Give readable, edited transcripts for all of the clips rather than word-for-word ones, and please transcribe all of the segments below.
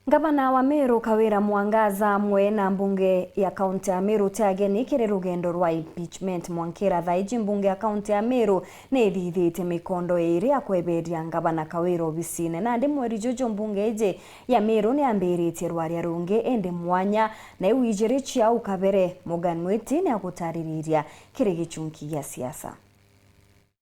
Gavana wa Meru Kawira Mwangaza mwena mbunge ya kaunti ya Meru tiageni kiri rugendo rwa impeachment mwankira thaiji mbunge ya kaunti ya Meru nithithite mikondo iri ya kweberia Gavana Kawira obisine na ndi mweri jojo mbunge ije ya Meru ni ambiritie rwaria rungi ende mwanya na iwijiri chia ukabere Morgan Mwiti ni agutariria kiri gichunki gya siasa.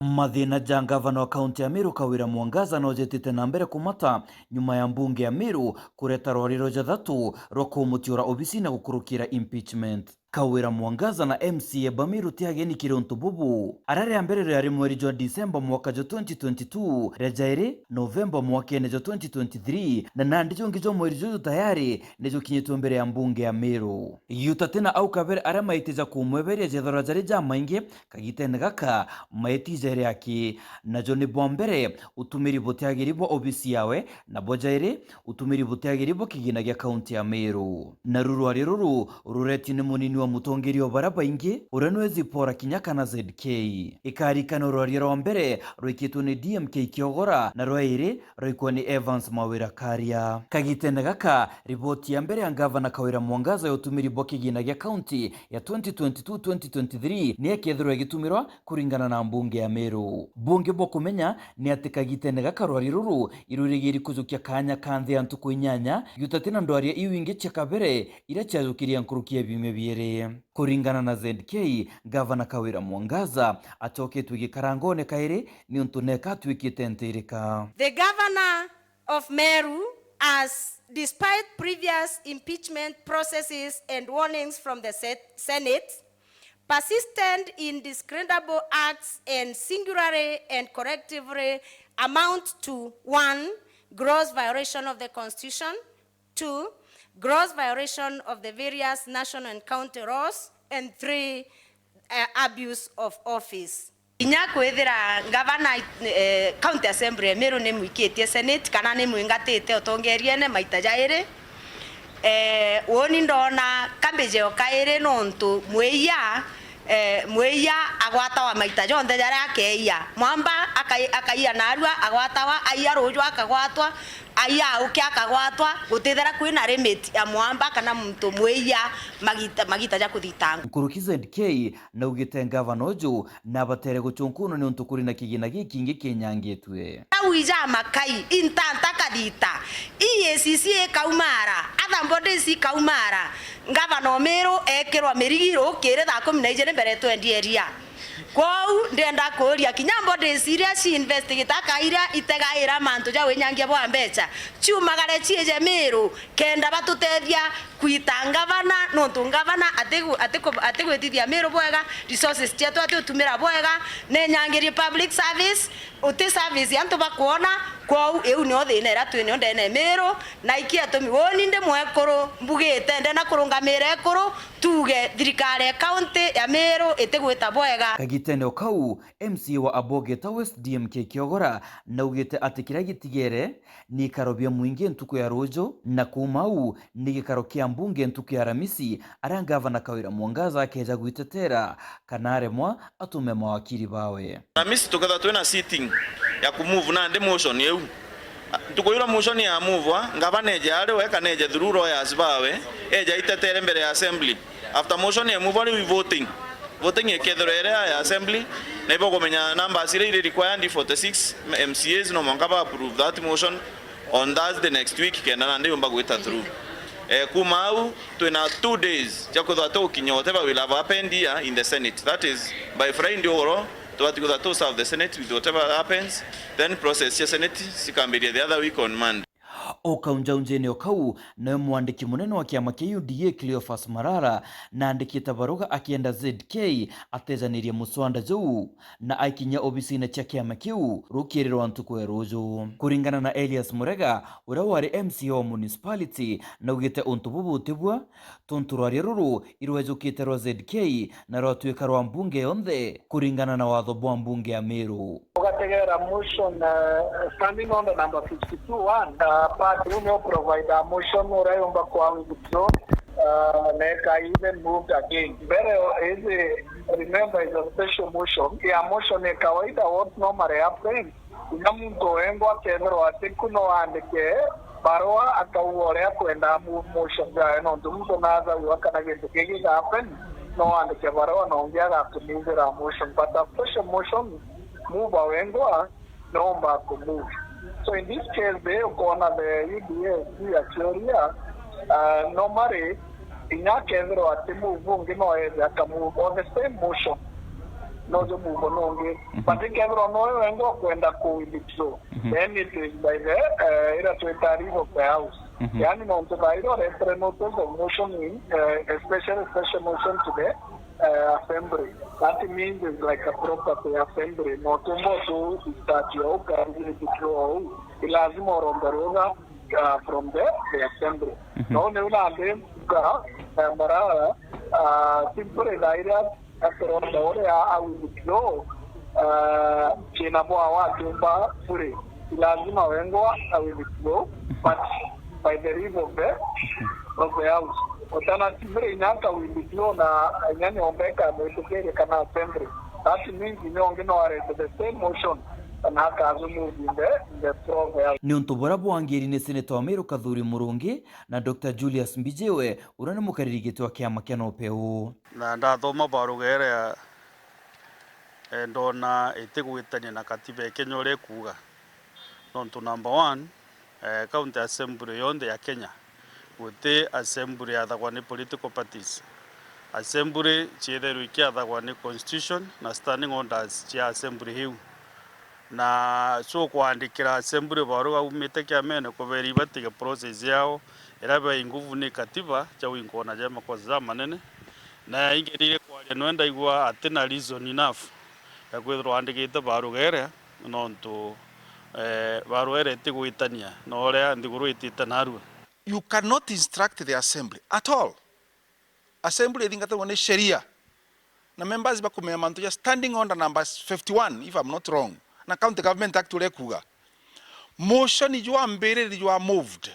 Mathina ja gavana wa kaunti ya Meru Kawira Mwangaza no jetite na mbere kumata nyuma ya mbunge ya Meru kureta rwariro jathatu rwa kumutiura obisi na gukurukira impeachment. Kawira Mwangaza na MCA Bamiru tiageni kironto bubu arare ambere ya mweri jwa Disemba mwaka jo 2022 rejaire Novemba mwaka ene jo 2023 na nandi jo ngijo mweri jo tayari nejo kinyetu mbere ya mbunge ya Meru yuta tena au kabere ara maitija kumweberia jethora jari ja mainge kagitene gaka maitija yake na jo ni bombere utumiri botiagiri bo obisi yawe na bojaire utumiri botiagiri bo kigina gya kaunti ya Meru na rurwari rureti ni munini wa mutongeri wa baraba ingi urenwezi pora kinyaka na ZK ikarikano rwarira wa mbere rwikitwo ni DMK Kiogora na rwairi rwikwo ni Evans Mawira Karia kagitene gaka riboti ya mbere ya gavana Kawira Mwangaza ya utumiri bokigina gya county ya 2022-2023 ni ekethirwa gitumirwa kuringana na mbunge ya Meru bunge bwo kumenya ni ati kagitene gaka rwariruru irurigiri kuzukia kanya kanthi antu kuinyanya yutatina ndwaria iwingi chakabere ira chazukiria nkurukia bime biere kuringana na ZK gavana Kawira Mwangaza atoketwe gikarangone kaire ni untuneka twikite ntirika. The governor of Meru, as despite previous impeachment processes and warnings from the Senate, persistent in discreditable acts and singularly and correctively amount to 1. Gross violation of the Constitution, 2. Gross violation of the various national and county laws, and 3. Abuse of office. Inya kwethira gavana county assembly Meru ne muikitie senate kana ne muingatite otongeriene maita jaire woni ndona kambeje okaire nontu mweya agwata wa maita jonde jare akeia mwamba akaia narua agwata wa aia rojo akagwatwa aia uke akagwatwa gutithera kwina limit ya mwamba kana muntu mweya magita ja kuthitanga Nkurukiza ZK na ugite gavana ojo na batere guchunkuno ni untu kuri na kigina gikingi kenyangitwe awija makai intanta kadita EACC kaumara athambodesi kaumara gavana Meru ekirwa merigiro kire tha 19 mbere twendia kwau ndenda kuria kinyambo ndesiria ci investigate akaira itegaira mantu ja wenyangia bwa mbecha ciumagare cieje Meru kenda batutethia kuita gavana no gavana ategwetithia Meru bwega resources cietu atutumira bwega ne nyangiri public service uti service yantu bakuona kwau eu ni othina ira twini ndene Meru na ikia tumi woni ndi mwekuru mbugite ndena kurungamira ekuru tuge thirikari ya county ya Meru itegweta bwega kagitene okau MCA wa Abogeta West DMK Kiogora na ugite ati kira gitigere ni karobia mwingi ntuku ya rojo na kumau ni gikaro kia mbunge ntuku ya Ramisi ara gavana Kawira Mwangaza akeja gwitetera kanare mwa atume mawakiri bawe Ramisi tukatha twina sitting ya kumove na ndi motion yeu tukoyura motion ya move gavana eje ari weka neje through lawyers bawe eje itetere mbere ya assembly after motion ya move we voting ekethero ya assembly na ibo komenya numbers ile required 46 MCAs no mangaba approve that motion on Thursday next week kenda ndio mbagweta through kumau twina 2 days jakotha to kinyote ba will have happened here in the Senate, that is by Friday oro to serve the Senate with whatever happens, then process ya Senate sikambiria the other week on Monday. Okaunja unjene okau na mwandiki munene wa kiama kia UDA Cleophas Marara na andikita baruga akienda ZK atezanirie muswanda jou na aikinya obisine cha kiama kiu rukiriro antuko erojo kuringana na Elias Murega ura wari MCA wa municipality na ugite untububu utibwa tunturwari ruru irwejukite ro ZK na rwatuika rwa mbunge yonthe kuringana na watho bwa mbunge ya Meru ugategera motion standing on the number 52 but you know provide a motion urayomba kwa withdraw neka even moved again remember is a special motion ya motion ya kawaida what normally happen ina mtu wengo akendro atikuno andike barua akauorea kwenda motion ya no ndumto naza wakana gege happen no andike barua no ngiaga kumingira motion but after motion move awengwa no back move. So in this case they gonna the UDA actually normally inya kendro atimu vungi no eza kamu on the same motion no jo move no ngi but kendro no wengo kwenda ku withdraw then it is by the ira secretary of the house yani no to by the representative of motion in especially special motion to the assembly. That means it's like a proper assembly no to mo to start your withdraw ilazima orongaroga from the assembly no ne unande ga mara simple daira after the order I will withdraw china boa watu ba fure lazima wengo I will withdraw but by the reason of the house otana timbre inaka will withdraw na nyani ombeka mwetokere kana assembly. That means inonge no are the same motion ni untubora bwangiri ni Senator wa Meru Kathuri Murungi na Dr. Julius Mbijewe urane mukaririgitwa wa kiama kia NOPEU na ndathoma barugere ndona itigwitania na katiba ya Kenya uri kuga nontu number 1 county assembly yonde ya Kenya guti assembly yathagwa ni political parties assembly chietherwa ikiathagwa ni constitution na standing orders cia assembly hiu na so kuandikira assembly baruga umite kiamene kuberi batige process yao irabe nguvu ni katiba cha wingona jema kwa zamanene na ingerire kwaria nwenda igwa atina reason enough ya kwithirwa andikite barugere nontu barugere tigwitania no ria ndiguru itite narua. You cannot instruct the assembly at all. Assembly thingatwa ni sheria na members bakumenya mantu ya standing order number 51 if I'm not wrong na county government act ule kuga motion ijwa mbere ijwa moved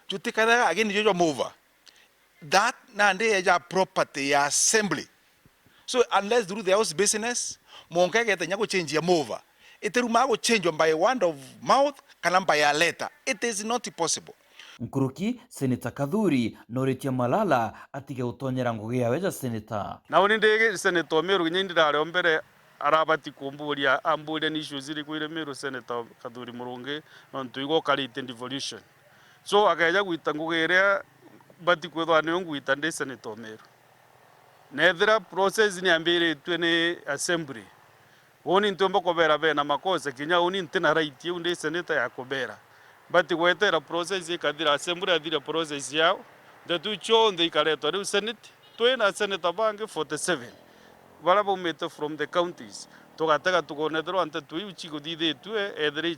jutikara again ijwa mover that na nde ya property ya assembly. So unless through the house business monka geta nyako change ya mover iteruma go change by word of mouth kana by a letter, it is not possible. Nkuruki Senator Kathuri noritia malala atige utonyera ngugi ya weja senator na uninde Senator Meru nyindira mbere arabati kumburia ambule ni issues iri kwire Meru Senator Kathuri Murungi nontu igo karite devolution so akaja gwita ngugeria bati kwethwa ni ngwita ndi Senator Meru nethira process ni ambire twene assembly oni ntomba kobera bena makosa kinya oni ntina right yu ndi senator ya kobera bati gwetera process ikathira assembly athira process yao ndetu chonde ikaletwa ri senate twena senator bange 47 barabo mete from the counties tugatega tugonethero ante tui chiko thithitwe ethire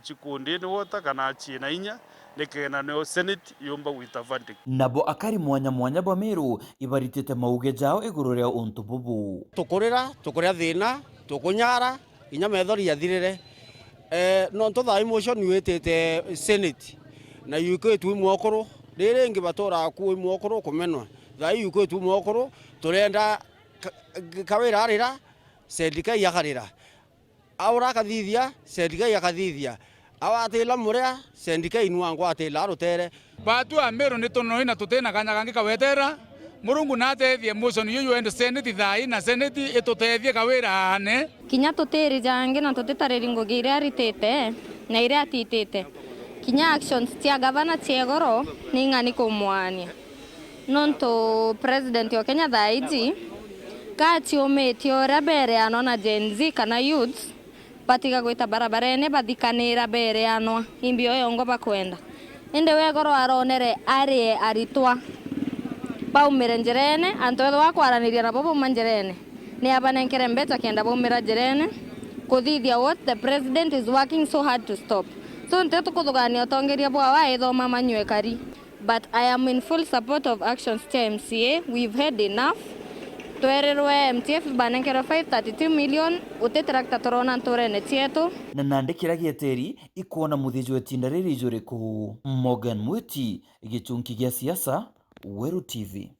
chiko ndini wota kana china inya nikena no senate yomba gwita funding nabo akari mwanya bwa Meru ibaritite mauge jao iguru ria untu bubu tukurira thina tukunyara inya methori yathirire no ntotha motion wetete senate na yuko tu mwokoro rire ngi batora ku mwokoro kumenwa thai yuko tu mwokoro turenda kawira arira sendika yakarira aura kathithia sendika yakathithia awatila muria sendika inwangwa atila rutere batu a Meru nitono ina tutena kanya kangi kawetera Murungu natethie motion yuyu ende senate thai na senate itutethie kawira ane kinya tutiri jange na tutetariri ngugi iria aritite na iria atitite kinya actions tia governor ciegoro ni ng'ani kumwania nonto president wa Kenya thaiji kati umetio uria mbere anona Gen Z kana youth batiga gwita barabarene bathikanira mbere anwa imbio yongo bakwenda inde wegoro aronere ari aritwa baumire njerene antoetho wakwaraniria na bobo manjerene ni abanenkere mbeta kenda baumira njerene kuthithia what the president is working so hard to stop so nteto kuthugania tongeria bwa wa ithoma manywe kari but I am in full support of actions to MCA. We've had enough twererwe MTF banenkero 532 million uteterakta torona ntorene tieto na nandikira gieteri ikuona muthijwe tinda riri jure ku Morgan Mwiti gichunki gia siasa Weru TV.